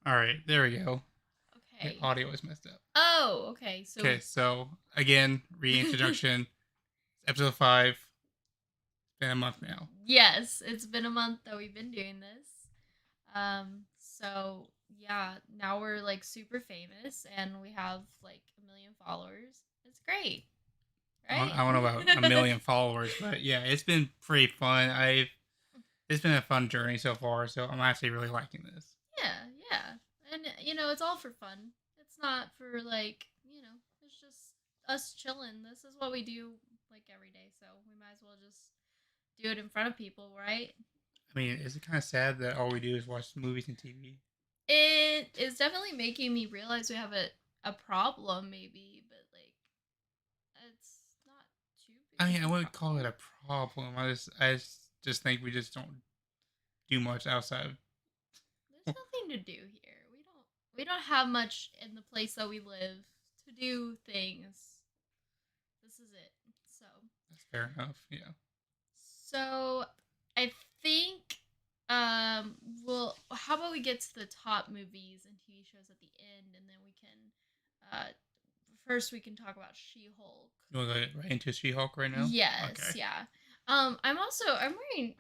All right, there we go. The Okay. audio is messed up. Oh, okay. So, Okay, so again, reintroduction. Episode 5. It's been a month now. yes, it's been a month that we've been doing this. So yeah, now we're like super famous and we have like 1 million followers. It's great, I right? don't know about a million followers, but yeah, it's been pretty fun. I've It's been a fun journey so far, so I'm actually really liking this. yeah, yeah. And it's all for fun. It's not for like, it's just us chilling. This is what we do like every day, so we might as well just do it in front of people, right? I mean, is it kind of sad that all we do is watch movies and TV? It is definitely making me realize we have a problem maybe, but like it's not too I big mean, I of a wouldn't call it problem. a problem. I just think we just don't do much outside. There's nothing to do here. We don't have much in the place that we live to do things. This is it. So That's fair enough. Yeah. so I think well how about we get to the top movies and TV shows at the end and then we can uh first we can talk about She-Hulk. You want to go right into She-Hulk right now? Yes, Okay. yeah. I'm wearing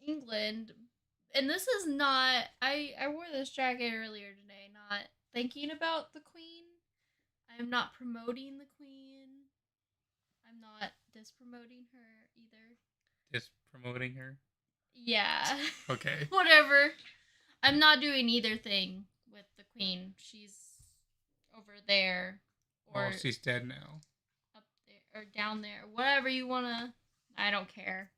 England, and this is not. I wore this jacket earlier today, not thinking about the Queen. I'm not promoting the Queen. I'm not dispromoting her either. Just promoting her. Yeah, Okay. whatever. I'm not doing either thing with the Queen. She's over there, Well, or she's dead now. up there, or down there, whatever you wanna. I don't care.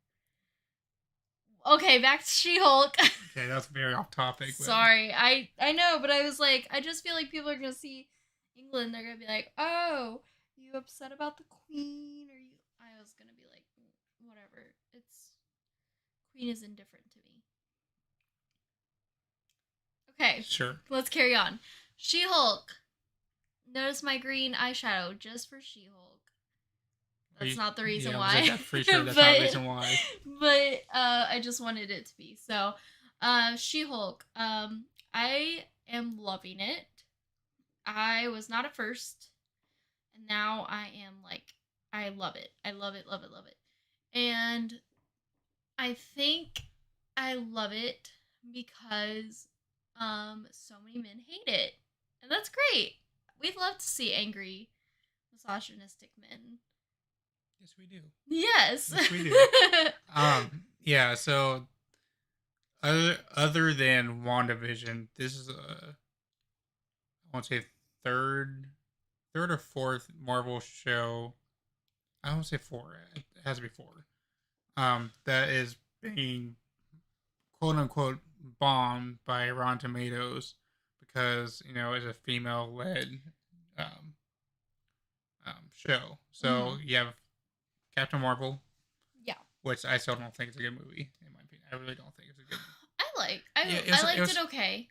Okay, back to She-Hulk. Okay, that's very off topic, but Sorry, I know, but I was like, I just feel like people are gonna see England. They're gonna be like, oh, you upset about the Queen, or you? I was gonna be like, whatever. It's Queen is indifferent to me. Okay, sure. let's carry on. She-Hulk. Notice my green eyeshadow just for She-Hulk. That's not the reason Yeah, I was like, why, that's pretty sure that's not the but reason why. I just wanted it to be so. She-Hulk. I am loving it. I was not at first, and now I am like, I love it. I love it, love it, love it. And I think I love it because so many men hate it. And that's great. We'd love to see angry, misogynistic men. Yes, we do. Yes. Yes, we do. Yeah. So, other than WandaVision, this is I want to say third or fourth Marvel show. I don't say four. It has to be four. That is being quote unquote bombed by Rotten Tomatoes because it's a female led um, show. So Mhm. you have Captain Marvel, Yeah. which I still don't think is a good movie in my opinion. I really don't think it's a good. Yeah, I liked it okay.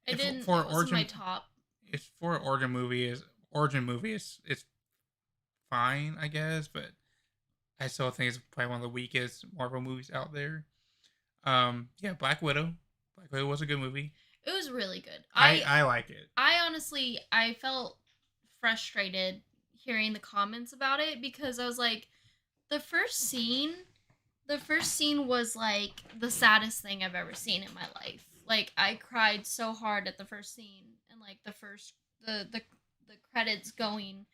It didn't for it wasn't my origin. top. It's for an origin movie. It's fine, I guess, but I still think it's probably one of the weakest Marvel movies out there. Yeah, Black Widow. Black Widow was a good movie. It was really good. I like it. I honestly I felt frustrated hearing the comments about it because I was like the first scene the first scene was like the saddest thing I've ever seen in my life. Like I cried so hard at the first scene and like the credits going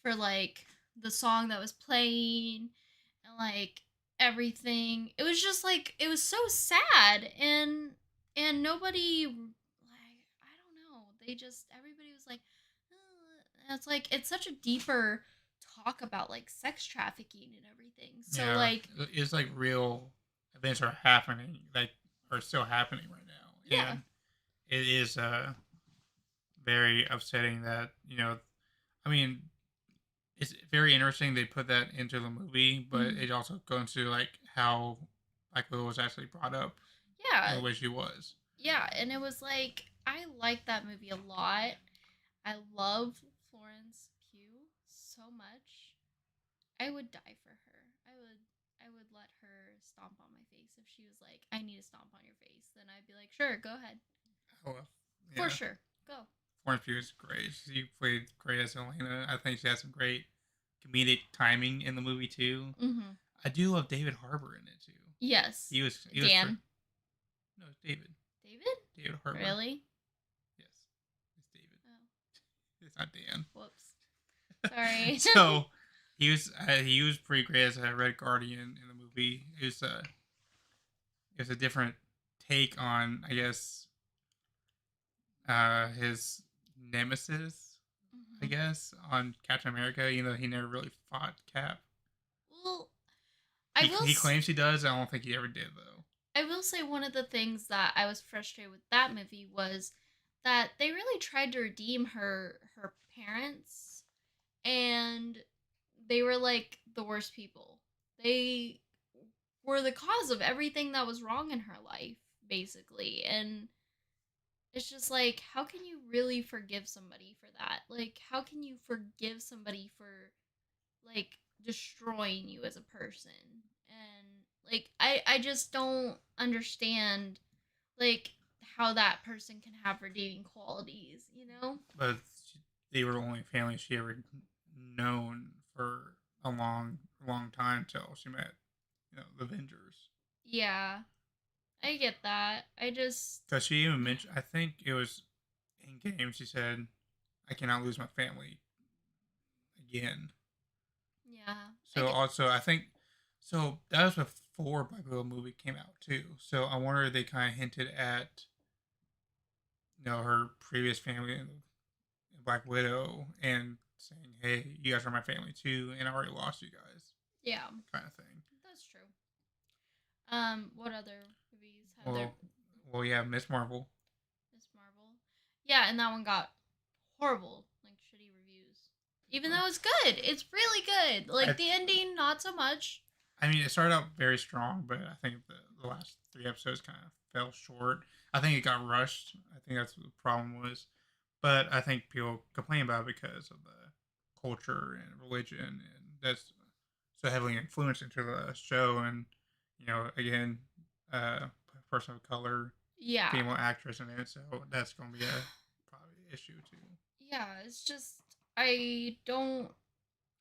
for like the song that was playing and like everything. It was just like it was so sad and nobody like I don't know. They just everybody was like it's like it's such a deeper talk about like sex trafficking and everything. So Yeah, like it's like real events are happening, like are still happening right now, yeah. and it is very upsetting that I mean, it's very interesting they put that into the movie, but Mhm. it also goes into like how Black Widow was actually brought up in Yeah. the way she was. Yeah, and it was like I like that movie a lot. I love Florence Pugh so much. I would die for her. I would let her stomp on my face if she was like, "I need to stomp on your face." Then I'd be like, "Sure, go ahead." Oh, For Yeah, sure. Go. Florence Pugh is great. She played great as Elena. I think she has some great comedic timing in the movie too. Mm-hmm. I do love David Harbour in it too. Yes. He was Dan. no, it's David. David? David Harbour. Really? Yes, it's David. Oh, It's not Dan. whoops. Sorry. So he was pretty great as a Red Guardian in the movie. It was a different take on, I guess, his nemesis, I Mhm. guess, on Captain America. Even though he never really fought Cap. Well, He claims he does. I don't think he ever did though. I will say one of the things that I was frustrated with that movie was that they really tried to redeem her parents, and they were like the worst people. They were the cause of everything that was wrong in her life, basically. And it's just like, how can you really forgive somebody for that? Like, how can you forgive somebody for like destroying you as a person? And like, I just don't understand like how that person can have redeeming qualities, you know? But they were the only family she ever known for a long time till she met, the Avengers. Yeah, I get that. I just Because she even mentioned, I think it was in game, she said, "I cannot lose my family again." yeah, I So get also, I think so that was before Black Widow movie came out too. So I wonder if they kind of hinted at her previous family in Black Widow and saying, "Hey, you guys are my family too, and I already lost you guys," yeah, kind of thing. that's true. What other movies have there? Well, well, yeah, Miss Marvel. Miss Marvel. Yeah, and that one got horrible, like shitty reviews. Even Uh, though it's good, it's really good. Like I, the ending, not so much. I mean, it started out very strong, but I think the last three episodes kind of fell short. I think it got rushed. I think that's what the problem was. But I think people complain about it because of the culture and religion, and that's so heavily influenced into the show. And again, uh, person of color, Yeah. female actress in it, so that's going to be a probably issue too. Yeah, it's just I don't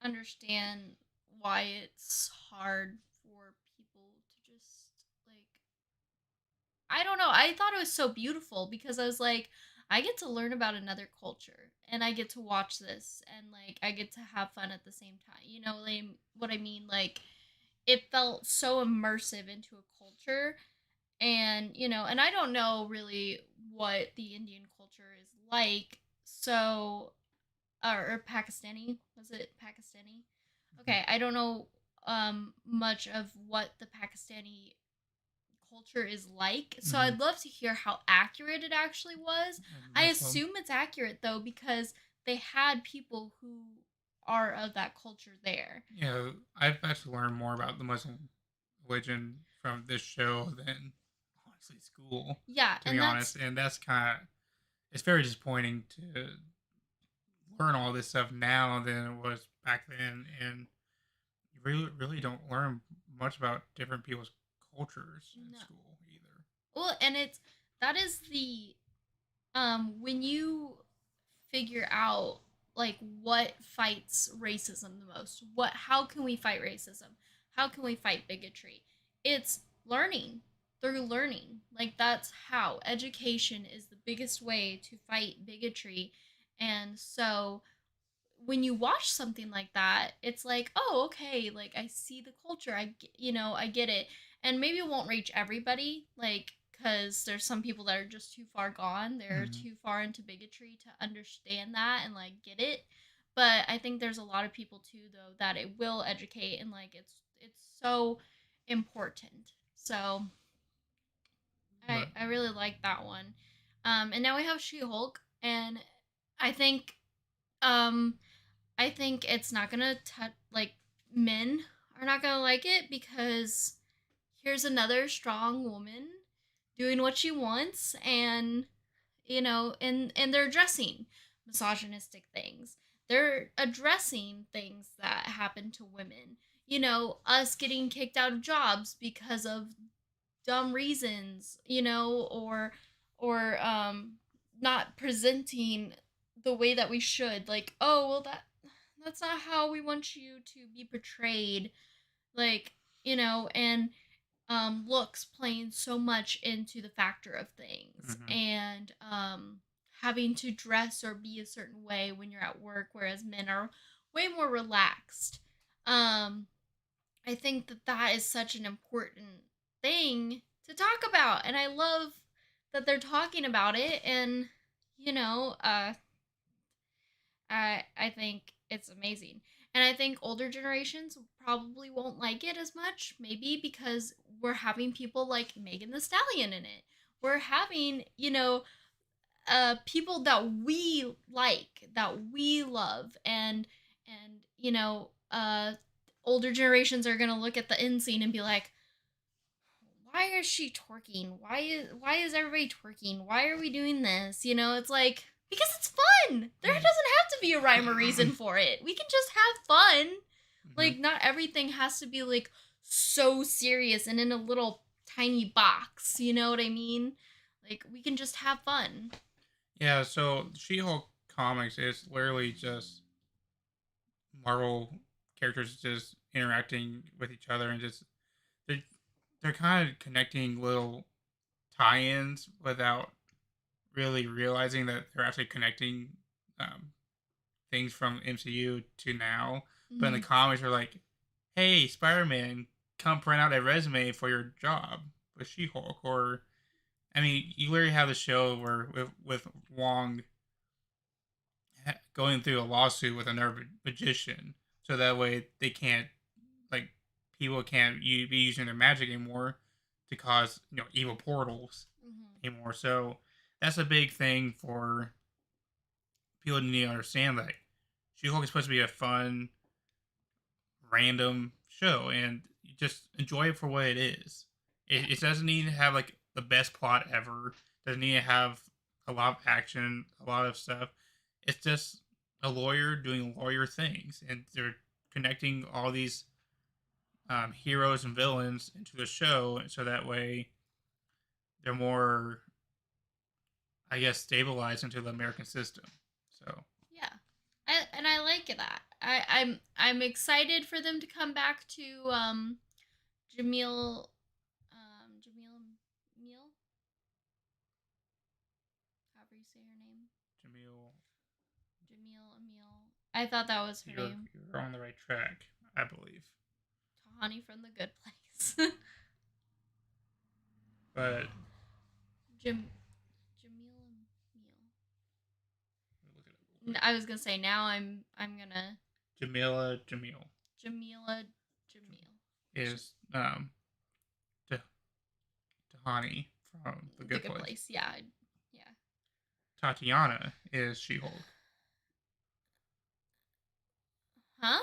understand why it's hard for people to just like I don't know. I thought it was so beautiful because I was like, I get to learn about another culture and I get to watch this and like I get to have fun at the same time. You know like, what I mean? Like it felt so immersive into a culture and and I don't know really what the Indian culture is like. So or Pakistani, was it Pakistani? Mm-hmm. Okay, I don't know much of what the Pakistani culture is like. So Mm-hmm. I'd love to hear how accurate it actually was. And I Muslim. assume it's accurate though because they had people who are of that culture there. I've actually learned more about the Muslim religion from this show than honestly school, Yeah, to be and honest. that's And that's kind of it's very disappointing to learn all this stuff now than it was back then, and you really don't learn much about different people's cultures in no. school either. Well, and it's that is the when you figure out like what fights racism the most, what how can we fight racism, how can we fight bigotry, it's learning, through learning. Like that's how education is the biggest way to fight bigotry. And so when you watch something like that, it's like, oh, okay, like I see the culture. I get it. And maybe it won't reach everybody, like, because there's some people that are just too far gone. They're Mm-hmm. too far into bigotry to understand that and, like, get it. But I think there's a lot of people, too, though, that it will educate and, like, it's so important. So I, But I really like that one. And now we have She Hulk, and I think um I think it's not gonna touch like men are not gonna like it because here's another strong woman doing what she wants and and they're addressing misogynistic things. They're addressing things that happen to women. Us getting kicked out of jobs because of dumb reasons, or not presenting the way that we should. Like, oh well, that's not how we want you to be portrayed. Like, and looks playing so much into the factor of things, Hmm. and having to dress or be a certain way when you're at work, whereas men are way more relaxed. um I think that that is such an important thing to talk about, and I love that they're talking about it. And you know, uh, I think it's amazing, and I think older generations probably won't like it as much, maybe because we're having people like Megan the Stallion in it. We're having people that we like, that we love, and older generations are gonna look at the end scene and be like, why is she twerking? Why is everybody twerking? Why are we doing this? It's like, because it's fun. There doesn't have to be a rhyme or reason for it. We can just have fun. Hmm. Like, not everything has to be like so serious and in a little tiny box. You know what I mean? Like, we can just have fun. Yeah, so She-Hulk comics is literally just Marvel characters just interacting with each other and just they're they're kind of connecting little tie-ins without really realizing that they're actually connecting um, things from MCU to now. But in the Mm-hmm. comics, they're like, "Hey, Spider-Man, come print out a resume for your job with She-Hulk." Or, I mean, you literally have the show where with Wong going through a lawsuit with another magician, so that way they can't like people can't be using their magic anymore to cause evil portals Mm-hmm. anymore. So that's a big thing for people to need to understand that She-Hulk is supposed to be a fun, random show, and you just enjoy it for what it is. Yeah. It doesn't need to have like the best plot ever. It doesn't need to have a lot of action, a lot of stuff. It's just a lawyer doing lawyer things, and they're connecting all these heroes and villains into the show, so that way they're more, I guess, stabilized into the American system. So Yeah. And I like that. I'm excited for them to come back to Jamil Jamil Meal, however you say her name. Jamil, Jamil Emil. I thought that was her you're name. you're on the right track, I believe. Tahani from the Good Place. But Jam Jamil Emil. look it up real quick. I was gonna say, now I'm gonna Jamila Jamil Jamila Jamil. is Tahani from The The Good Good Place. Place. Yeah. Yeah. Tatiana is She-Hulk. Huh?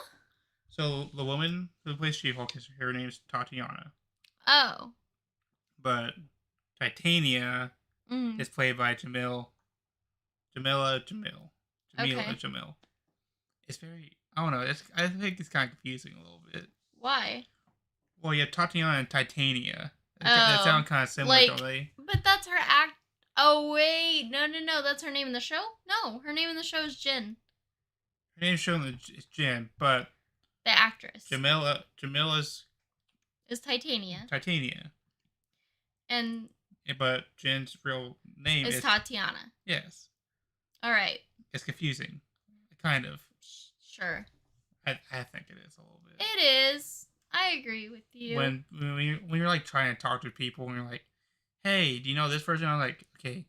So the woman who plays She-Hulk, her name's Tatiana, Oh. but Titania Mm. is played by Jamila Okay. Jamil. It's very, I don't know. I think it's kind of confusing a little bit. Why? Well, you have Tatiana and Titania. That Oh, sound kind of similar, don't like, they? but that's her act. Oh wait, no, no, no, that's her name in the show. No, her name in the show is Jin, Her name's shown as Jin, but the actress, Jamila's is Titania, Titania. and But Jin's real name is is, Tatiana. yes. All right, It's confusing, kind of. sure, I think it is a little bit. it is. I agree with you. When you're like trying to talk to people and you're like, hey, do you know this person? I'm like, okay,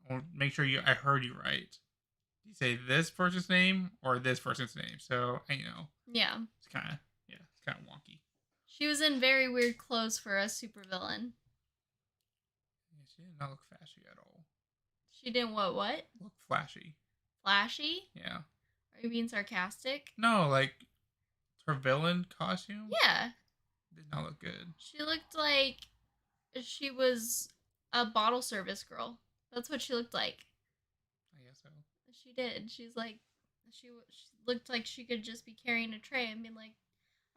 I'll make sure I heard you right. Do you say this person's name or this person's name? So Yeah, it's kind of it's kind of wonky. she was in very weird clothes for a supervillain. Yeah, she did not look flashy at all. She didn't what? Look flashy. Flashy? Yeah. Are you being sarcastic? No, like her villain costume Yeah, did not look good. she looked like she was a bottle service girl. That's what she looked like. I guess so. She did. She looked like she could just be carrying a tray and be like,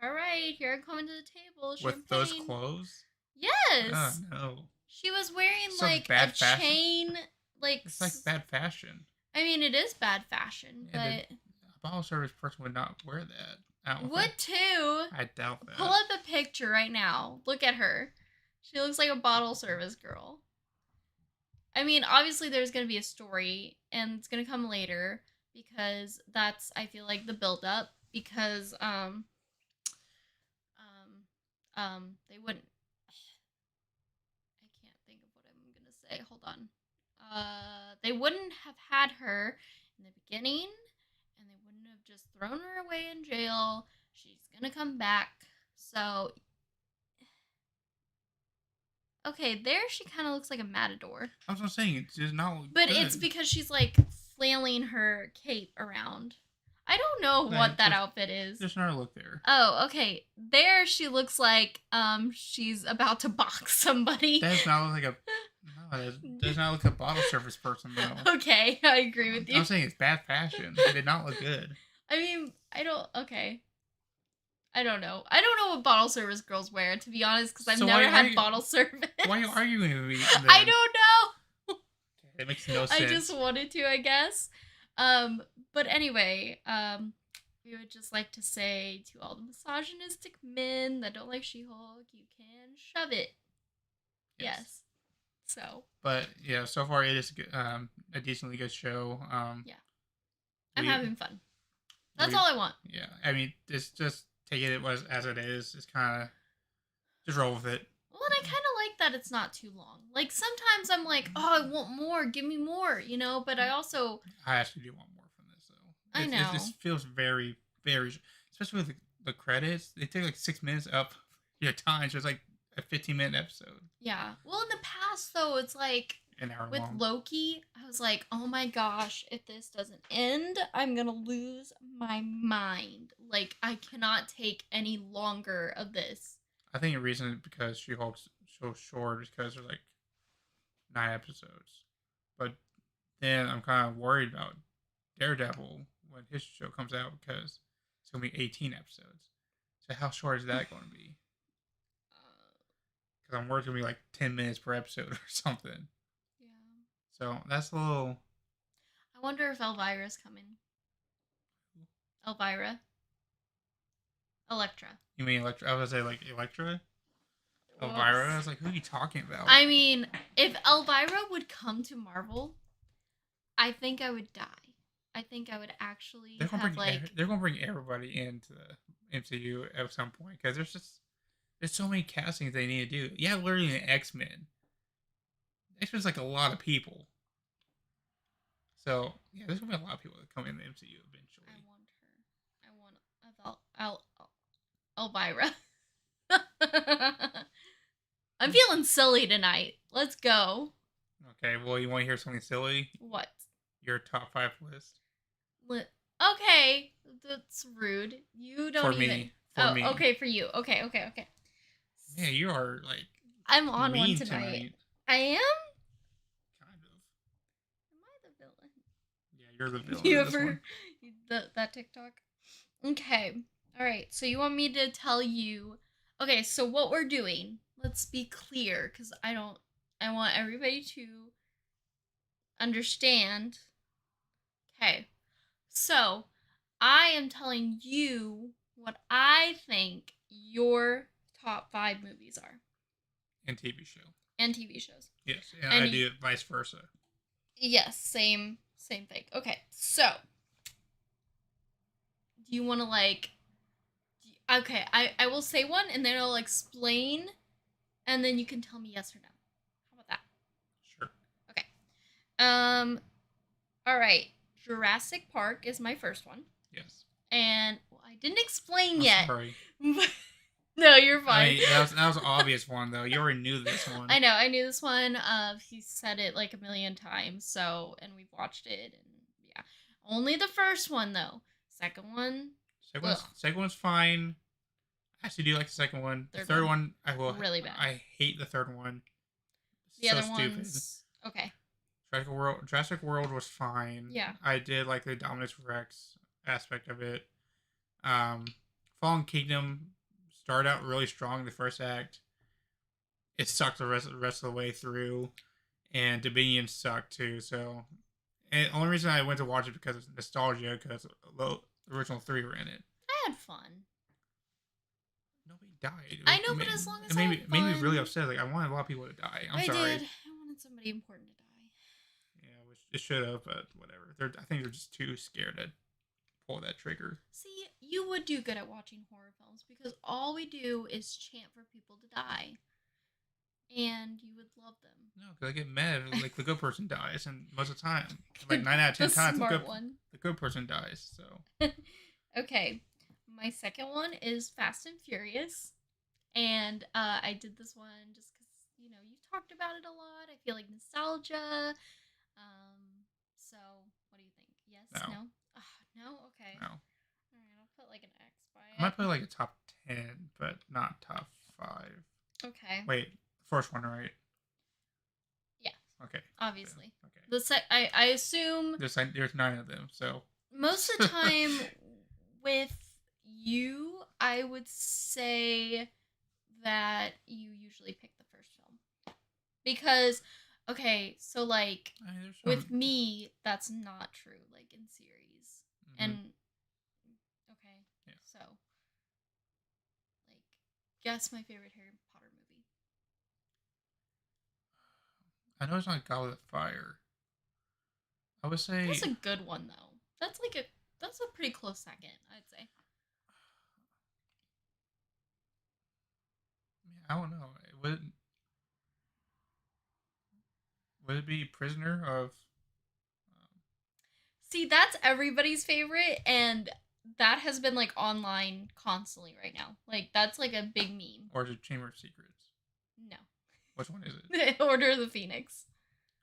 "All right, here I'm coming to the table, With those champagne." clothes? Oh Yes. no. She was wearing Some like a bad fashion. chain, like It's like bad fashion. I mean, it is bad fashion, Yeah, but a bottle service person would not wear that outfit. would too. I doubt that. Pull up a picture right now. Look at her. She looks like a bottle service girl. I mean, obviously there's gonna be a story, and it's gonna come later because that's I feel like the build up because they wouldn't. I can't think of what I'm gonna say. Hold on. They wouldn't have had her in the beginning, and they wouldn't have just thrown her away in jail. She's gonna come back. So, okay, there she kind of looks like a matador. That's what I'm saying. It does not look But good. it's because she's like flailing her cape around. I don't know what that outfit is. There's another look there. Oh, okay. There she looks like she's about to box somebody. That does not look like a. No, that does not look like a bottle service person though. Okay, I agree with you. I'm saying it's bad fashion. It did not look good. I mean, okay. I don't know. I don't know what bottle service girls wear, to be honest, because I've So never why had are you- bottle service. Why are you arguing with me? Then? I don't know. It makes no sense. I just wanted to, I guess. But anyway, we would just like to say to all the misogynistic men that don't like She-Hulk, you can shove it. Yes. So. But yeah, so far it is a decently good show. Yeah. I'm having fun. That's all I want. Yeah, I mean, just take it as it is. It's kind of just roll with it. Well, and I kind of like that it's not too long. Like sometimes I'm like, oh, I want more. Give me more, you know. But I also. I actually do want more from this though. I know. This feels very, very, especially with the credits. They take like 6 minutes up your time, so it's like a 15-minute episode. Yeah. Well, in the past though, it's like. An hour With long. Loki, I was like, oh my gosh, if this doesn't end, I'm gonna lose my mind. Like, I cannot take any longer of this. I think the reason is because She-Hulk's so short is because there's like 9 episodes. But then I'm kind of worried about Daredevil when his show comes out because it's going to be 18 episodes. So how short is that going to be? Because I'm worried it's going to be like 10 minutes per episode or something. Yeah. So that's a little... I wonder if Elvira's coming. Elvira. Elektra. You mean Electra? I was going to say like Electra? Elvira? I was like, who are you talking about? I mean, if Elvira would come to Marvel, I think I would die. I think I would actually they're have they're gonna bring everybody into the MCU at some point because there's so many castings they need to do. Yeah, literally an X-Men. X-Men's like a lot of people. So yeah, there's gonna be a lot of people that come in the MCU eventually. I want Elvira. I'm feeling silly tonight. Let's go. Okay, well, you want to hear something silly? What? Your top 5 list Okay, that's rude. You don't for even. me. For me. Okay, for you. Okay. Yeah, you are like. I'm on mean one tonight. I am. Kind of. Am I the villain? Yeah, you're the villain. You of this ever one. that TikTok? Okay. All right. So you want me to tell you? Okay. So what we're doing? Let's be clear, because I want everybody to understand. Okay. So I am telling you what I think your top 5 movies are. And TV show. And TV shows. Yes, and And I do it vice versa. Yes, same thing. Okay, so do you want to okay, I will say one and then I'll explain and then you can tell me yes or no. How about that? Sure. Okay. All right. Jurassic Park is my first one. Yes. And I didn't explain I'm yet. sorry. No, you're I fine. mean, that was an obvious one though. You already knew this one. I know, I knew this one. He said it like a million times, so and we've watched it, and yeah. Only the first one though. Second one, Second one's fine. I actually do like the second one. The third one, I will. really bad. I hate the third one. The so other stupid. ones, okay. Jurassic World was fine. Yeah. I did like the Dominus Rex aspect of it. Fallen Kingdom started out really strong in the first act. It sucked the rest of the way through, and Dominion sucked too. So, and the only reason I went to watch it because of nostalgia, because the original three were in it. I had fun. Nobody died. I know, but as long as it I made me, had made me really fun. upset. Like I wanted a lot of people to die. I'm I sorry. did. I wanted somebody important to die. Yeah, which it should have, but whatever. I think they're just too scared to pull that trigger. See, you would do good at watching horror films because all we do is chant for people to die. And you would love them. No, because I get mad if, like the good person dies, and most of the time, like 9 out of 10 The times, smart one. the good person dies. So Okay, my second one is Fast and Furious, and I did this one just because you talked about it a lot. I feel like nostalgia. So what do you think? Yes, No. no, no. Okay. no, All right, I'll put like an X by I might it. put like a top 10, but not top 5. Okay. Wait, first one, right? Yeah. Okay. Obviously. Okay. I assume There's 9 of them, so most of the time with you, I would say that you usually pick the first film. Because, okay, so like, I mean, there's with some- me, that's not true, like in series. Mhm. And, okay, Yeah. so, like, guess my favorite Harry Potter movie. I know it's not Goblet of Fire. I would say That's a good one, though. That's a pretty close second, I'd say. I don't know. Would it be Prisoner of? See, that's everybody's favorite, and that has been like online constantly right now. Like that's like a big meme. Or is it Chamber of Secrets? No. Which one is it? Order of the Phoenix.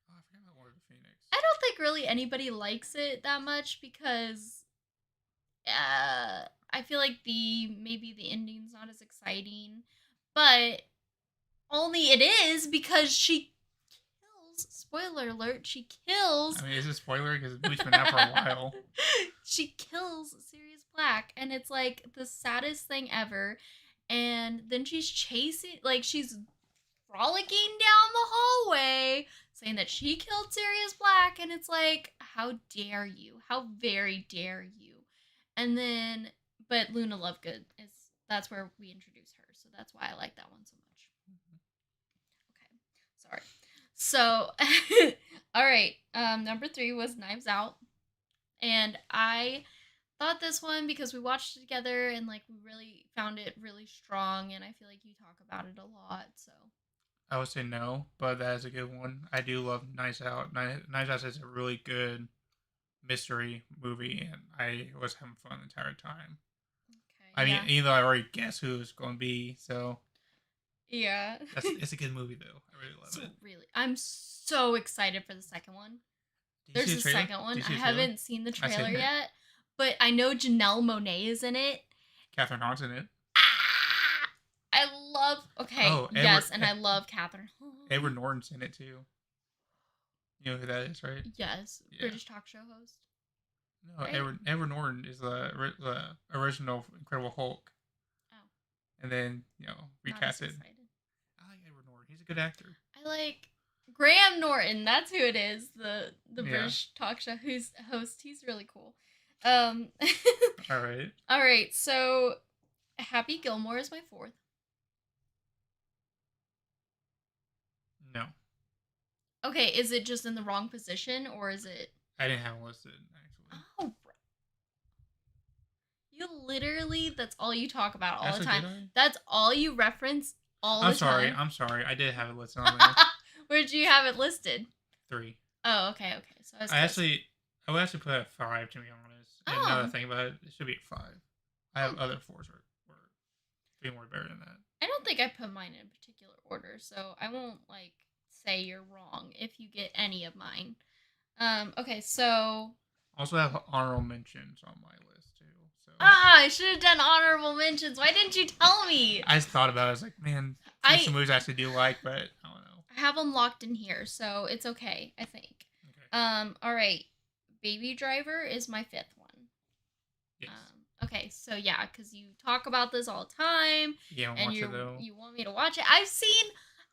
Oh, I forgot about Order of the Phoenix. I don't think really anybody likes it that much because I feel like maybe the ending's not as exciting, but only it is because she kills. Spoiler alert: she kills. I mean, is it a spoiler? Because the movie's been out for a while. She kills Sirius Black, and it's like the saddest thing ever. And then she's chasing, like she's frolicking down the hallway, saying that she killed Sirius Black, and it's like, how dare you? How very dare you? And then, but Luna Lovegood that's where we introduce her, so that's why I like that one so much. Okay, sorry. So, all right. Number 3 was Knives Out, and I thought this one because we watched it together and like we really found it really strong, and I feel like you talk about it a lot. So I would say no, but that is a good one. I do love Knives Out. Knives Out is a really good mystery movie, and I was having fun the entire time. okay, I mean, yeah. even though I already guessed who it was going to be, so Yeah. it's a good movie though. I really love it. Really, I'm so excited for the second one. Did you see There's the a trailer? second one. Did I you see the trailer? haven't seen the I seen trailer it. yet, but I know Janelle Monáe is in it. Catherine Hahn's in it. Ah! I love. Okay, Oh, yes, and I love Catherine. Edward Norton's in it too. You know who that is, right? Yes, Yeah. British talk show host. No, Right? Edward Norton is the original Incredible Hulk. Oh. And then, Not recast as it. excited. I like Edward Norton. He's a good actor. I like Graham Norton. That's who it is. The Yeah. British talk show host. He's really cool. All right. All right. So Happy Gilmore is my 4th. No. Okay, is it just in the wrong position or is it? I didn't have it listed, actually. Oh, you literally. That's all you talk about all That's the a time. good one? That's all you reference all I'm the time. I'm sorry. I did have it listed on there. Where'd you have it listed? 3. Oh, okay. So I was I would actually put it at 5, to be honest. And Oh. now that I think about it, it should be at 5. I have other 4s were being more better than that. I don't think I put mine in a particular order, so I won't like say you're wrong if you get any of mine. Okay, so Also have honorable mentions on my list too. So I should have done honorable mentions. Why didn't you tell me? I just thought about it. I was like, man, there's some movies I actually do like, but I don't know. I have them locked in here, so it's okay, I think. Okay. All right. Baby Driver is my 5th one. Yes. Okay, so yeah, because you talk about this all the time, Yeah, and watch it though. you want me to watch it. I've seen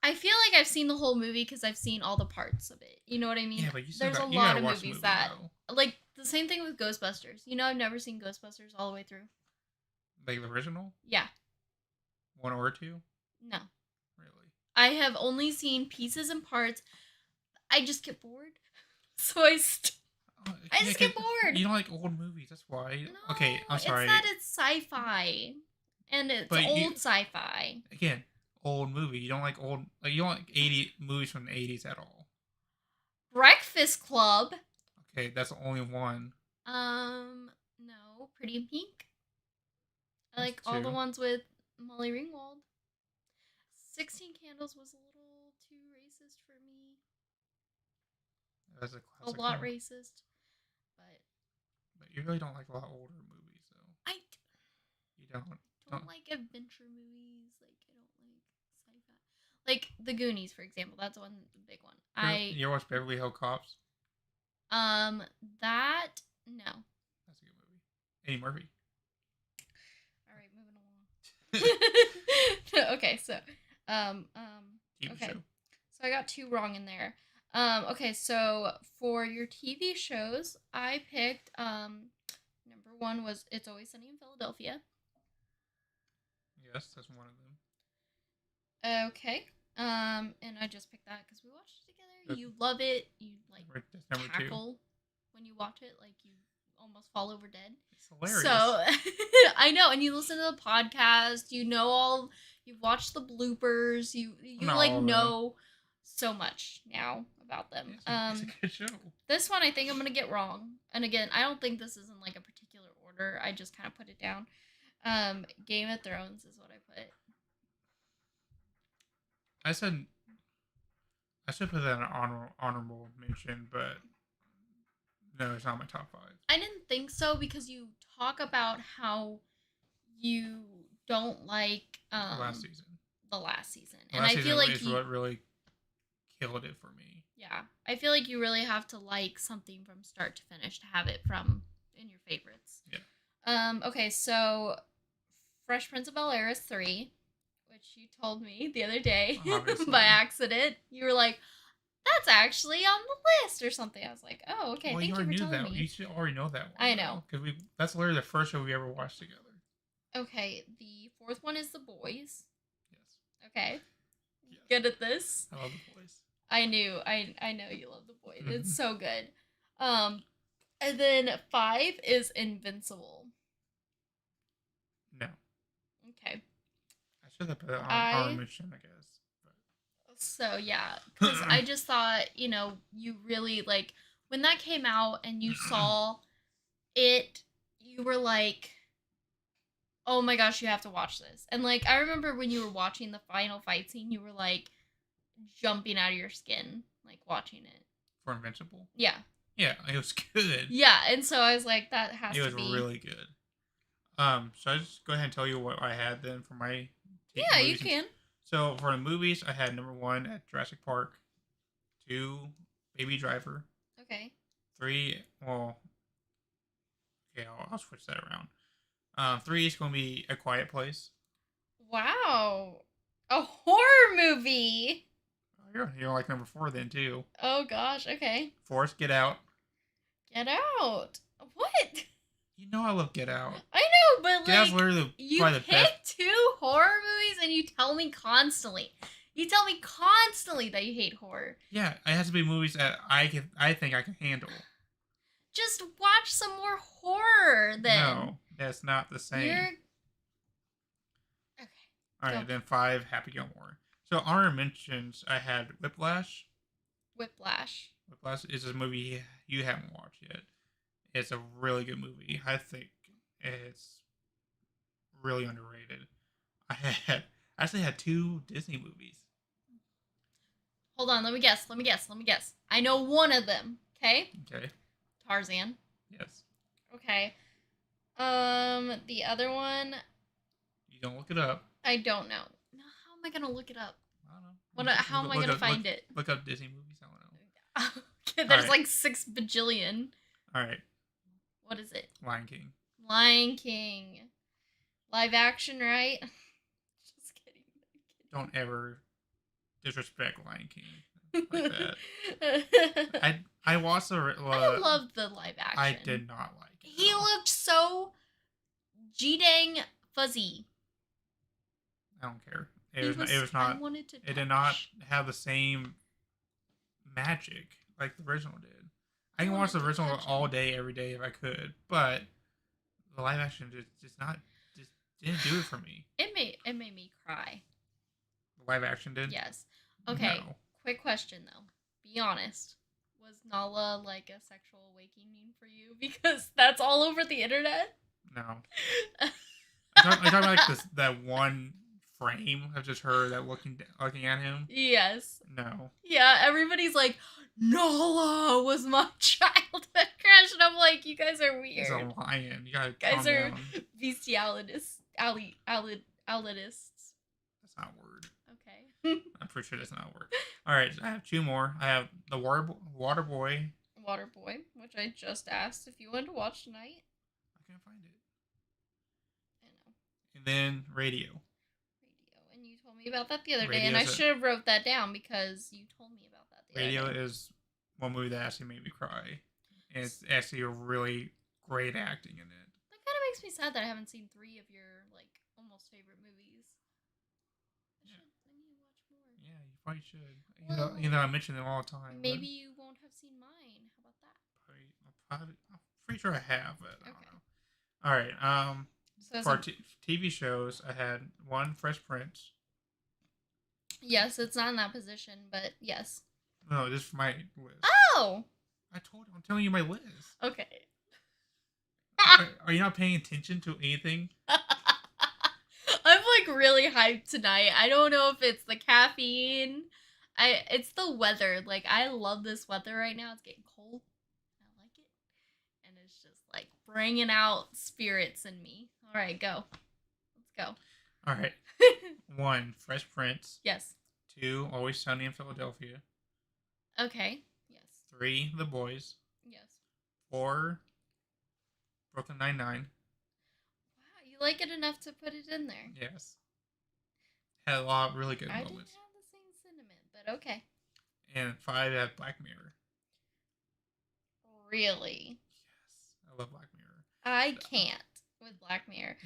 I feel like I've seen the whole movie because I've seen all the parts of it. You know what I mean? Yeah, but you still There's a got you lot gotta of watch the movies movie that though. like the same thing with Ghostbusters. You know, I've never seen Ghostbusters all the way through. Like the original, Yeah, 1 or 2. no. Really? I have only seen pieces and parts. I just get bored. So Oh, I yeah, just 'cause get bored. you don't like old movies. That's why. Okay, No, I'm it's sorry, that it's sci-fi. And it's but old sci-fi. again, old movie. You don't like old. Like you don't like 80 movies from the 80s at all. Breakfast Club. Okay, that's the only one. No, Pretty in Pink. I That's like all the two. ones with Molly Ringwald. 16 Candles was a little too racist for me. That's a A classic lot one. racist. But But you really don't like a lot of older movies, though. I You don't. don't like adventure movies. Like, I don't like sci-fi. Like The Goonies, for example. That's one the big one. You ever watch Beverly Hills Cops? That no. That's a good movie. Eddie Murphy. All right, moving along. Okay, so TV okay. show. So I got 2 wrong in there. Okay, so for your TV shows, I picked number 1 was It's Always Sunny in Philadelphia. Yes, that's one of them. Okay. And I just picked that because we watched it together. You love it. You like That's number 2. cackle when you watch it, like you almost fall over dead. It's hilarious. So I know, and you listen to the podcast. You know all. You've watched the bloopers. You Not like all of them. know so much now about them. It's a good show. This one I think I'm gonna get wrong. And again, I don't think this is in like a particular order. I just kind of put it down. Game of Thrones is what I put. I said I should put that in honorable mention, but no, it's not my top 5. I didn't think so because you talk about how you don't like Last season. the last season. The And last I season feel like is what really killed it for me. yeah, I feel like you really have to like something from start to finish to have it from in your favorites. Yeah. Okay, so Fresh Prince of Bel-Air is 3, which you told me the other day Obviously. by accident. You were like, "That's actually on the list" or something. I was like, "Oh, okay. Well, Thank you for knew telling that. me." You should already know that one. I know. Because that's literally the first show we ever watched together. Okay, the 4th one is The Boys. Yes. Okay. Yes. Good at this. I love The Boys. I know you love The Boys. It's so good. And then 5 is Invincible. No. Okay. I should have put it on our mission, I guess. But. So yeah, because I just thought, you really like when that came out and you saw it, you were like, oh my gosh, you have to watch this. And like I remember when you were watching the final fight scene, you were like jumping out of your skin, like watching it. For Invincible? Yeah. Yeah, it was good. Yeah, and so I was like, that has to be. It was really good. So I just go ahead and tell you what I had then for my. Yeah, you can. So for the movies, I had number 1 at Jurassic Park, 2 Baby Driver. Okay. 3, well, okay, I'll switch that around. 3 is going to be A Quiet Place. Wow, a horror movie. Oh, you don't like number 4 then too. Oh gosh. Okay. 4 is Get Out. Get Out. What? You know I love Get Out. I know, but Get Out's like literally you probably the pick best. 2 horror movies and you tell me constantly. You tell me constantly that you hate horror. Yeah, it has to be movies that I think I can handle. Just watch some more horror then. No, that's not the same. Okay. All right, then 5 Happy Gilmore. So honor mentions, I had Whiplash. Whiplash. Whiplash is a movie you haven't watched yet. It's a really good movie. I think it's really underrated. I actually had 2 Disney movies. Hold on, let me guess. I know one of them. Okay. Okay. Tarzan. Yes. Okay. The other one, You don't look it up. I don't know. How am I gonna look it up? I don't know. How am I gonna find it? Look up Disney movies. I don't know. Okay, there's Alright. like 6 bajillion. All right. What is it? Lion King. Lion King. Live action, right? Just kidding. Don't ever disrespect Lion King like that. I watched the. I loved the live action. I did not like it. He looked so G-dang fuzzy. I don't care. It was not. I wanted to it did not have the same magic like the original did. I can watch the original all day, every day if I could, but the live action just didn't do it for me. It made me cry. The live action did? Yes. Okay. No. Quick question though. Be honest. Was Nala like a sexual awakening for you? Because that's all over the internet. No. I'm talking about like that one frame of just her that looking at him. Yes. No. Yeah, everybody's like, Nala was my childhood crush, and I'm like, you guys are weird. He's a lion. You gotta guys calm are down. bestialists. Outitists. That's not a word. Okay. I'm pretty sure that's not a word. All right, so I have two more. I have the Water Boy. Waterboy, which I just asked if you wanted to watch tonight. I can't find it. I know. And then Radio. And you told me about that the other day, Radio and I is should have wrote that down because you told me about that the Radio other day. is one movie that actually made me cry. And it's actually a really great acting in it. That kind of makes me sad that I haven't seen 3 of your like almost favorite movies. I need to watch more. Yeah, you probably should. Well, you know, I mention them all the time. Maybe you won't have seen mine. How about that? I'm pretty sure I have, but I don't Okay. know. All right. So For TV shows, I had one Fresh Prince. yes, it's not in that position, but yes. No, this is my list. Oh. I'm telling you my list. Okay. Are you not paying attention to anything? I'm like really hyped tonight. I don't know if it's the caffeine. It's the weather. Like I love this weather right now. It's getting cold. I like it. And it's just like bringing out spirits in me. All right, go. Let's go. All right. 1, Fresh Prince. Yes. 2, Always Sunny in Philadelphia. Okay. Yes. 3, The Boys. Yes. 4, Brooklyn Nine-Nine. Wow, you like it enough to put it in there. Yes. Had a lot of really good I didn't moments. have the same sentiment, but okay. And 5, I had Black Mirror. Really? Yes. I love Black Mirror. I can't with Black Mirror.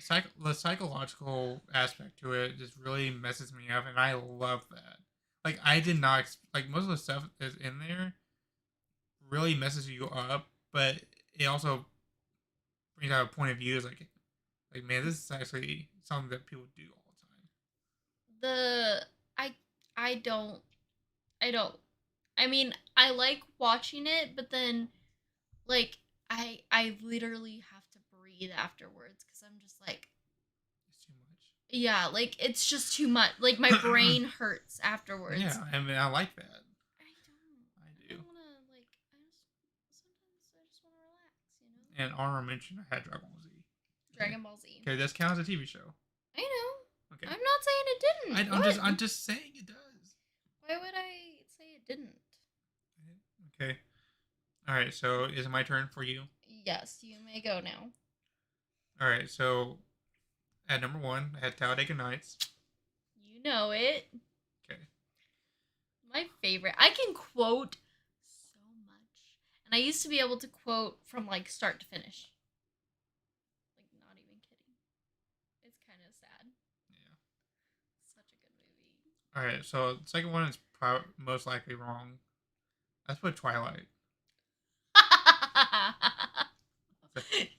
The psychological aspect to it just really messes me up, and I love that. Like, I did not... Like, most of the stuff that's in there really messes you up, but it also brings out a point of view. It's like, man, this is actually something that people do all the time. I mean, I like watching it, but then like I literally have to breathe afterwards because I'm just like, It's too much. yeah, like it's just too much. Like my brain hurts afterwards. Yeah, I mean, I like that. I do. don't wanna like. Sometimes I just wanna relax, you know. And honorable mention, I had Dragon Ball Z. Dragon Ball Z. Okay, this counts as a TV show. I know. Okay. I'm not saying it didn't. I'm just saying it does. Why would I say it didn't? Okay. All right. So is it my turn for you? Yes, you may go now. All right. So at number 1, I had Talladega Nights. You know it. Okay. My favorite. I can quote so much. And I used to be able to quote from like start to finish. Like not even kidding. It's kind of sad. Yeah. Such a good movie. All right. So the second one is most likely wrong. Let's put Twilight.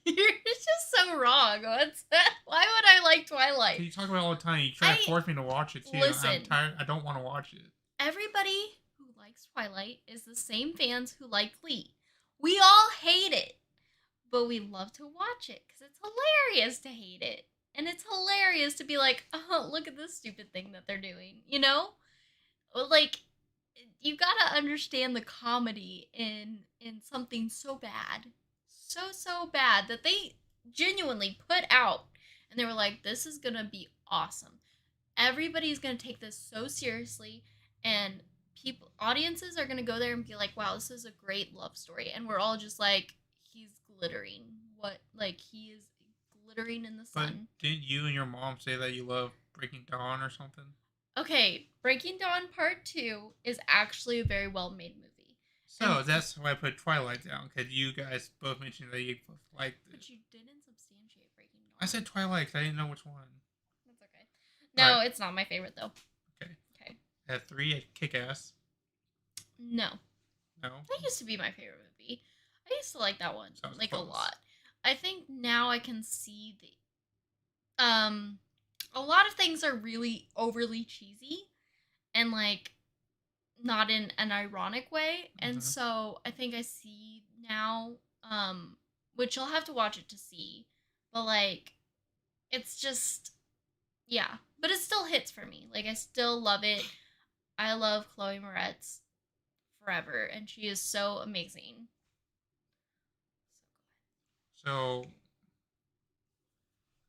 You're just so wrong. What's that? Why would I like Twilight? You talk about it all the time. You try to force me to watch it too. Listen. I'm tired. I don't want to watch it. Everybody who likes Twilight is the same fans who like Glee. We all hate it, but we love to watch it because it's hilarious to hate it. And it's hilarious to be like, oh, look at this stupid thing that they're doing, you know? Like, you gotta understand the comedy in something so bad. So bad that they genuinely put out. And they were like, this is gonna be awesome. Everybody's gonna take this so seriously. And audiences are gonna go there and be like, wow, this is a great love story. And we're all just like, he's glittering. What? Like, he is glittering in the But sun. didn't you and your mom say that you love Breaking Dawn or something? Okay, Breaking Dawn Part 2 is actually a very well made movie. And So that's why I put Twilight down, because you guys both mentioned that you both liked it. but you didn't substantiate Breaking Dawn. I said Twilight 'cause I didn't know which one. That's okay. No, Alright. it's not my favorite though. Okay. Okay. At 3, Kick Ass. No. No. That used to be my favorite movie. I used to like that one Sounds like close. a lot. I think now I can see the a lot of things are really overly cheesy and like not in an ironic way. And Mhm. so I think I see now which you'll have to watch it to see. But like it's just yeah, but it still hits for me. Like I still love it. I love Chloe Moretz forever and she is so amazing. So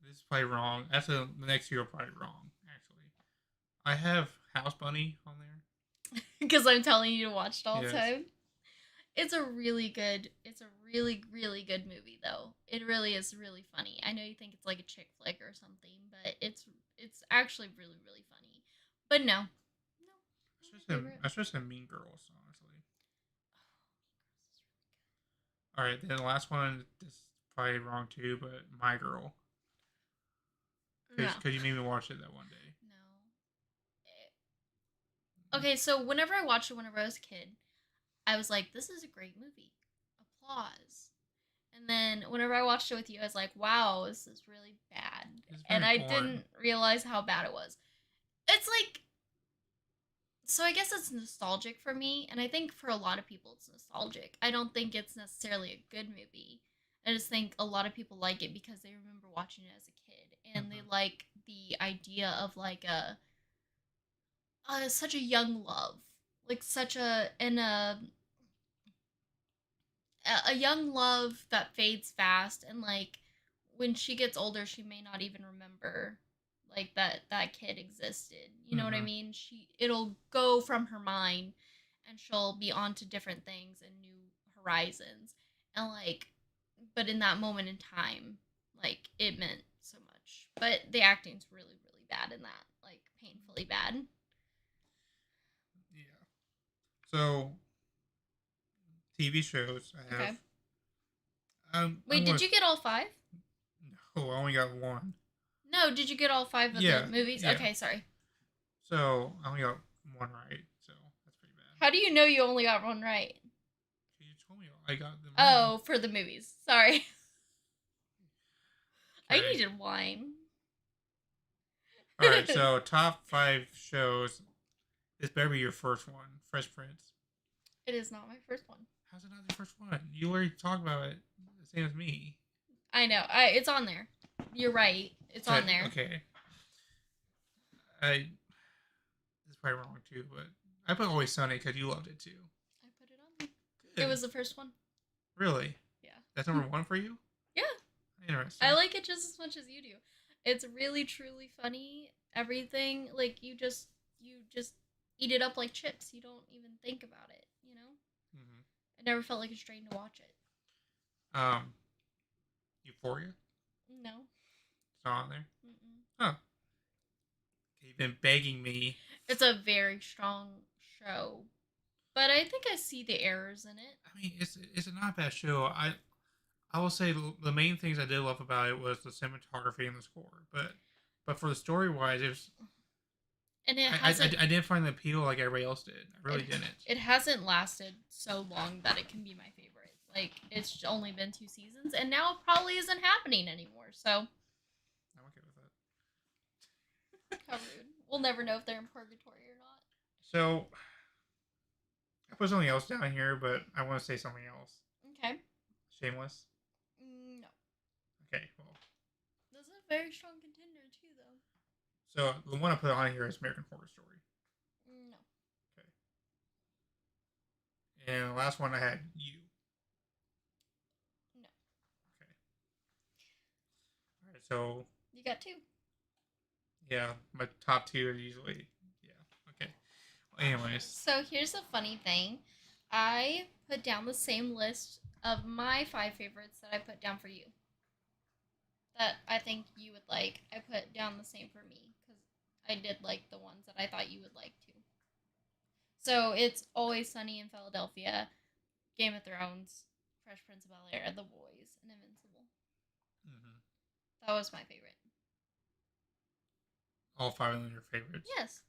this is probably wrong. That's the next year probably wrong. Actually, I have House Bunny on there. Because I'm telling you to watch it all the Yes. time. It's a really good movie though. It really is really funny. I know you think it's like a chick flick or something, but it's actually really funny. But no. No. That's Not just my a, favorite. that's just a Mean Girls, honestly. All right, then the last one. This is probably wrong too, but My Girl, No. because you made me watch it that one day. No. Okay, so whenever I watched it whenever I was a kid, I was like, this is a great movie. Applause. And then whenever I watched it with you, I was like, wow, this is really bad. It's And very I boring. didn't realize how bad it was. It's like, so I guess it's nostalgic for me. And I think for a lot of people, it's nostalgic. I don't think it's necessarily a good movie. I just think a lot of people like it because they remember watching it as a kid. And they Mhm. like the idea of like such a young love. Like such a young love that fades fast and like when she gets older she may not even remember like that kid existed, you know what I Mhm. mean, she it'll go from her mind and she'll be on to different things and new horizons and like but in that moment in time like it meant so much but the acting's really bad in that, like painfully bad. Yeah. So TV shows I have. Okay, I'm wait, gonna. did you get all five? No, I only got one. No, did you get all five of the Yeah, movies? yeah. Okay, sorry. So I only got one right. So that's pretty bad. How do you know you only got one right? You told me I got them right. Oh, for the movies. Sorry. I Okay. needed wine. All right. So top 5 shows. This better be your first one. Fresh Prince. It is not my first one. How's it not the first one? You already talked about it. The same as me. I know. It's on there. You're right. It's on there. Okay. I. This is probably wrong too, but I put Always Sunny because you loved it too. I put it on there. Good. It was the first one. Really. Yeah. That's number 1 for you. Yeah. Interesting. I like it just as much as you do. It's really truly funny. Everything like you just eat it up like chips. You don't even think about it. You know. Mm-hmm. I never felt like a strain to watch it. Um, Euphoria. No. It's not on there. Mm-mm. Oh, you've been begging me. It's a very strong show, but I think I see the errors in it. I mean, it's a not bad show. I will say the main things I did love about it was the cinematography and the score, but for the story wise, it was And it I hasn't didn't find the appeal like everybody else did. I really it, didn't. it hasn't lasted so long that it can be my favorite. Like it's only been 2 seasons, and now it probably isn't happening anymore. So I'm okay with that. how rude. We'll never know if they're in purgatory or not. So I put something else down here, but I want to say something else. Okay. Shameless. No. Okay, well, This is a very strong contender too, though. so the one I put on here is American Horror Story. No. Okay, and the last one I had You. No. Okay, all right. So You got two. yeah, my top 2 are usually yeah. Okay. Well, anyways, So here's the funny thing. I put down the same list of my 5 favorites that I put down for you. That I think you would like. I put down the same for me because I did like the ones that I thought you would like too. So it's Always Sunny in Philadelphia, Game of Thrones, Fresh Prince of Bel Air, The Boys, and Invincible. Hmm. That was my favorite. All five of them are your favorites. Yes.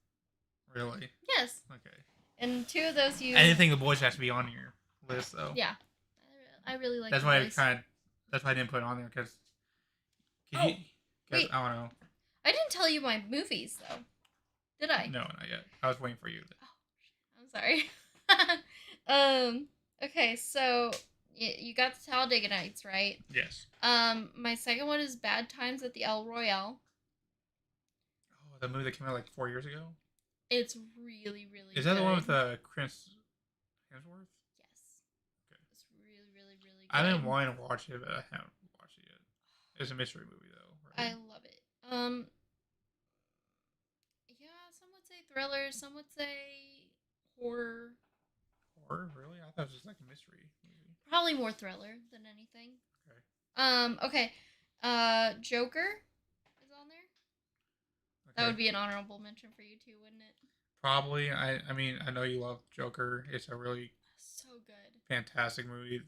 Really? Yes. Okay. And two of those you. I didn't think The Boys has to be on your list though. Yeah. I really like. That's The why Boys. That's why I didn't put it on there because. Oh, Wait. I don't know. I didn't tell you my movies though. Did I? No, not yet. I was waiting for you. I'm sorry. Okay, so you got the Talladega Nights, right? Yes. My second one is Bad Times at the El Royale. Oh, the movie that came out like 4 years ago. It's really, really. Is that good. the one with Chris Hemsworth? Yes. Okay. It's really, really, really good. I've been wanting to watch it, but I haven't watched it yet. It's a mystery movie though, right? I love it. Yeah, some would say thriller, some would say horror. Horror, really? I thought it was just like a mystery movie. Probably more thriller than anything. Okay. Okay. Joker is on there. Okay. That would be an honorable mention for you too, wouldn't it? Probably. I mean, I know you love Joker. It's a really So good. fantastic movie.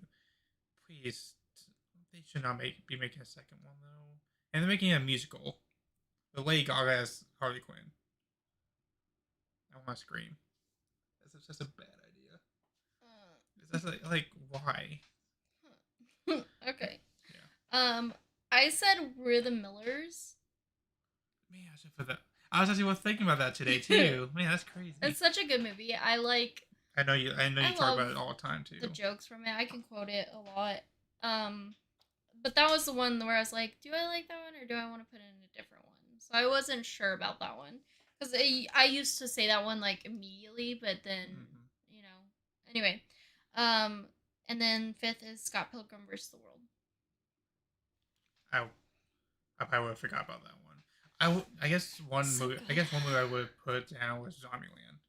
Please, they should not be making a second one though. And they're making a musical. The Lady Gaga as Harley Quinn. I want to scream. That's just a bad idea. That's like why? Okay. Yeah. I said We're the Millers. Man, I should put that. I was actually thinking about that today too. Man, that's crazy. It's such a good movie. I like. I know you talk about it all the time too. The jokes from it. I can quote it a lot. But that was the one where I was like, do I like that one or do I want to put in a different one? So I wasn't sure about that one because I used to say that one like immediately, but then you know. Anyway, and then fifth is Scott Pilgrim vs. the World. I probably would have forgot about that one. I guess one movie I would have put down was Zombieland.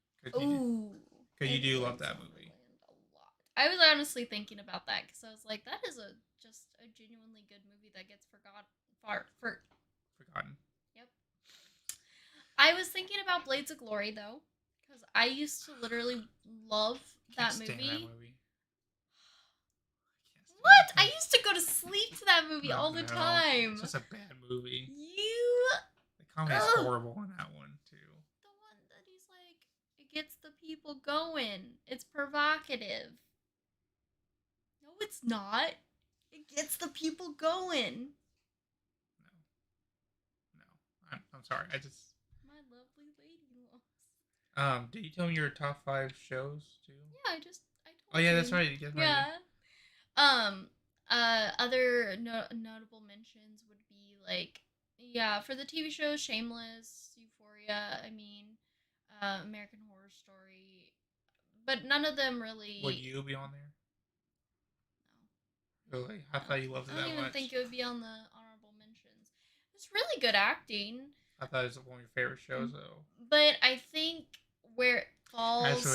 Ooh. Because you do love that movie. A lot. I was honestly thinking about that because I was like, that is just a genuinely good movie that gets forgotten. Yep. I was thinking about Blades of Glory though, because I used to literally love that movie. What? I used to go to sleep to that movie all the time. It's just a bad movie. The comedy is horrible in that one too. The one that he's like, it gets the people going. It's provocative. No, it's not. It gets the people going. No. I'm sorry. I just. My lovely lady loves. Did you tell me your top 5 shows too? Yeah, I told Oh yeah, you. that's right. Yeah. Other notable mentions would be like, yeah, for the TV shows, Shameless, Euphoria. I mean, American Horror Story, but none of them really. Would you be on there? No. Really? I thought you loved it that much. I don't even think it would be on the honorable mentions. It's really good acting. I thought it was one of your favorite shows though. But I think where it falls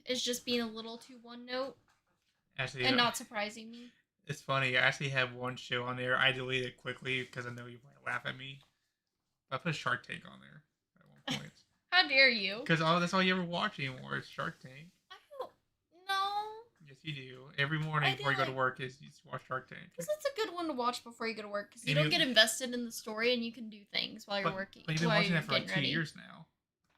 is just being a little too one note. And not surprising me. It's funny. I actually have one show on there. I deleted it quickly because I know you might laugh at me. I put Shark Tank on there at one point. How dare you? Because that's all you ever watch anymore is Shark Tank. I don't know. Yes, you do. Every morning before you go to work, you watch Shark Tank. Because it's a good one to watch before you go to work. Because you don't get invested in the story and you can do things while you're working. But you've been watching that for like 2 years now.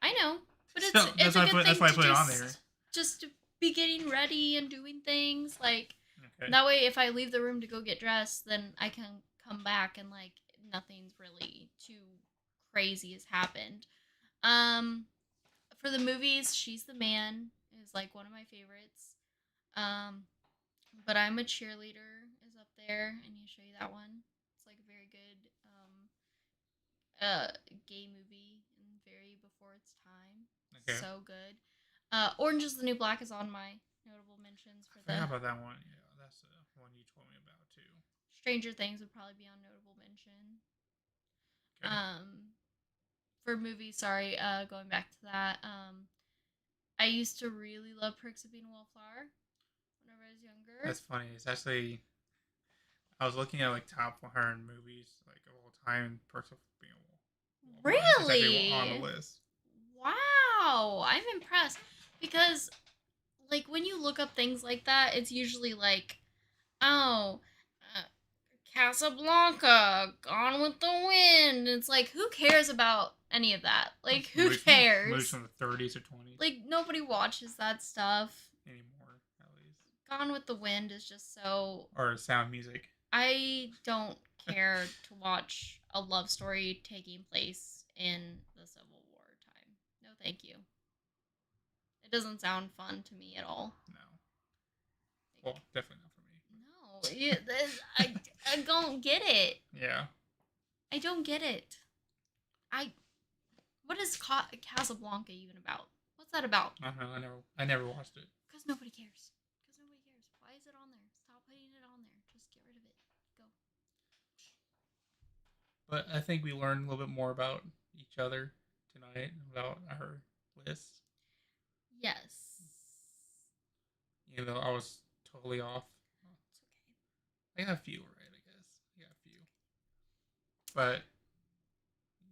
I know. But it's that's why I put it on there. Just to be getting ready and doing things like. Okay. That way, if I leave the room to go get dressed, then I can come back and like nothing's really too crazy has happened. For the movies, She's the Man is like one of my favorites. But I'm a Cheerleader is up there. I need to show you that one. It's like a very good gay movie and very before its time. Okay. So good. Orange is the New Black is on my notable mentions for I forgot about that one. Yeah, that's the one you told me about too. Stranger Things would probably be on notable mention. Okay. For movies, going back to that, I used to really love Perks of Being a Wallflower whenever I was younger. That's funny. It's actually, I was looking at like top 100 movies like of all time. Perks of Being a It's actually on the Really? list. Wow, I'm impressed because like when you look up things like that, it's usually like, oh, uh, Casablanca, Gone with the Wind. It's like, who cares about any of that? Like, who Movies cares? from the 30s or 20s Like, nobody watches that stuff. anymore, at least. Gone with the Wind is just so. Or Sound Music. I don't care to watch a love story taking place in the Civil War time. No, thank you. It doesn't sound fun to me at all. No. Well, definitely not for me. No, I don't get it. Yeah. I don't get it. I what is Casablanca even about? What's that about? I don't know. I never watched it. Because nobody cares. Because nobody cares. Why is it on there? Stop putting it on there. Just get rid of it. Go. But I think we learned a little bit more about each other tonight, about our lists. Yes. Even though I was totally off. It's I got a few right, I guess. I got a few. But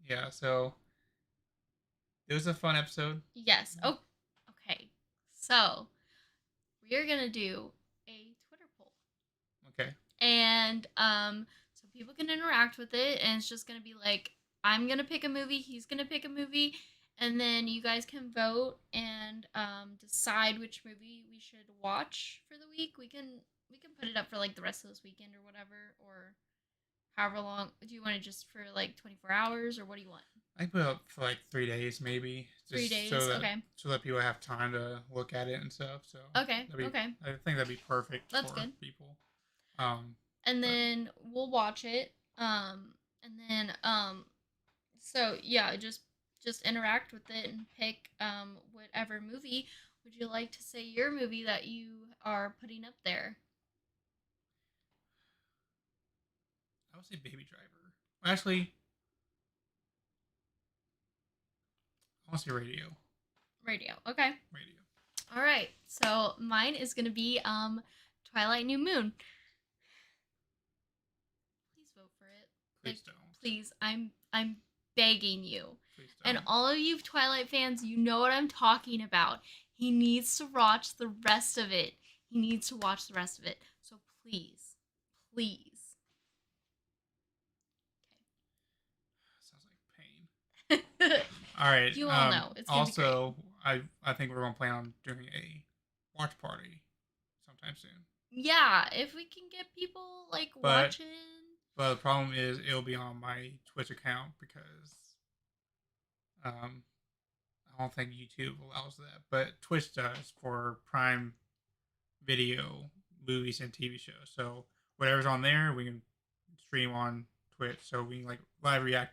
yeah, so it was a fun episode. okay. Yes. Oh, okay. So we are gonna do a Twitter poll, Okay. and so people can interact with it, and it's just gonna be like, I'm gonna pick a movie, he's gonna pick a movie, and then you guys can vote and decide which movie we should watch for the week. We can put it up for like the rest of this weekend or whatever, or however long. Do you want it just for like 24 hours, or what do you want? I put it up for like 3 days, maybe. 3 days. Okay. So that people have time to look at it and stuff. So Okay. I think that'd be perfect That's for good. people. And then we'll watch it. And then so yeah, just interact with it and pick whatever movie. Would you like to say your movie that you are putting up there? I would say Baby Driver. Actually, I want to say Radio. Radio. Okay. Radio. All right. So mine is gonna be Twilight New Moon. Please vote for it. Please don't. Please, I'm begging you. Please don't. And all of you Twilight fans, you know what I'm talking about. He needs to watch the rest of it. He needs to watch the rest of it. So please, please. Sounds like pain. Okay. All right. You all know. It's gonna also, I think we're gonna plan on doing a watch party sometime soon. Yeah, if we can get people like watching. But the problem is it'll be on my Twitch account because I don't think YouTube allows that, but Twitch does for Prime Video movies and TV shows. So whatever's on there, we can stream on Twitch, so we can like live react